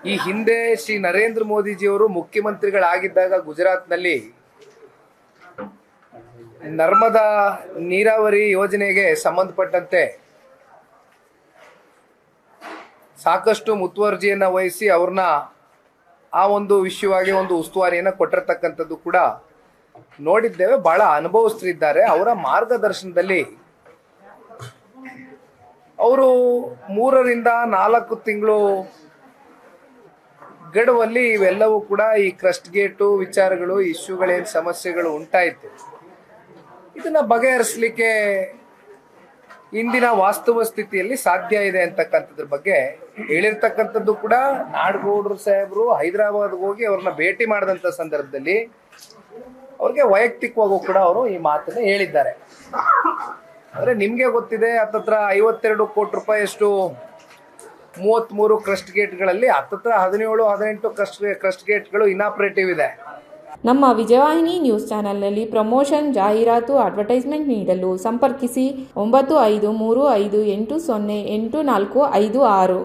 ಈ ಹಿಂದೆ ಶ್ರೀ ನರೇಂದ್ರ ಮೋದಿಜಿಯವರು ಮುಖ್ಯಮಂತ್ರಿಗಳಾಗಿದ್ದಾಗ ಗುಜರಾತ್ನಲ್ಲಿ ನರ್ಮದಾ ನೀರಾವರಿ ಯೋಜನೆಗೆ ಸಂಬಂಧಪಟ್ಟಂತೆ ಸಾಕಷ್ಟು ಮುತುವರ್ಜಿಯನ್ನು ವಹಿಸಿ ಅವ್ರನ್ನ ಆ ಒಂದು ವಿಷಯವಾಗಿ ಒಂದು ಉಸ್ತುವಾರಿಯನ್ನು ಕೊಟ್ಟಿರ್ತಕ್ಕಂಥದ್ದು ಕೂಡ ನೋಡಿದ್ದೇವೆ. ಬಹಳ ಅನುಭವಸ್ಥರಿದ್ದಾರೆ. ಅವರ ಮಾರ್ಗದರ್ಶನದಲ್ಲಿ ಅವರು 3 ರಿಂದ 4 ತಿಂಗಳು ಗಡುವಲ್ಲಿ ಇವೆಲ್ಲವೂ ಕೂಡ ಈ ಕ್ರಸ್ಟ್ ಗೇಟು ವಿಚಾರಗಳು ಇಶ್ಯೂಗಳೇನು ಸಮಸ್ಯೆಗಳು ಉಂಟಾಯಿತು ಇದನ್ನ ಬಗೆಹರಿಸಲಿಕ್ಕೆ ಇಂದಿನ ವಾಸ್ತವ ಸ್ಥಿತಿಯಲ್ಲಿ ಸಾಧ್ಯ ಇದೆ ಅಂತಕ್ಕಂಥದ್ರ ಬಗ್ಗೆ ಹೇಳಿರ್ತಕ್ಕಂಥದ್ದು ಕೂಡ ನಾಡಗೌಡರು ಸಾಹೇಬರು ಹೈದರಾಬಾದ್ಗೆ ಹೋಗಿ ಅವ್ರನ್ನ ಭೇಟಿ ಮಾಡಿದಂಥ ಸಂದರ್ಭದಲ್ಲಿ ಅವ್ರಿಗೆ ವೈಯಕ್ತಿಕವಾಗೂ ಕೂಡ ಅವರು ಈ ಮಾತನ್ನ ಹೇಳಿದ್ದಾರೆ. ಆದರೆ ನಿಮಗೆ ಗೊತ್ತಿದೆ, ಹತ್ತತ್ರ 52 ಕೋಟಿ ರೂಪಾಯಿಯಷ್ಟು 33 ಕ್ರಸ್ಟ್ ಗೇಟ್ಗಳಲ್ಲಿ ಹತ್ತತ್ರ 17-18 ಕ್ರಸ್ಟ್ ಗೇಟ್ಗಳು ಇನಾಪರೇಟಿವ್ ಇದೆ. ನಮ್ಮ ವಿಜಯವಾಹಿನಿ ನ್ಯೂಸ್ ಚಾನೆಲ್ನಲ್ಲಿ ಪ್ರಮೋಷನ್, ಜಾಹೀರಾತು, ಅಡ್ವರ್ಟೈಸ್ಮೆಂಟ್ ನೀಡಲು ಸಂಪರ್ಕಿಸಿ 9535808456.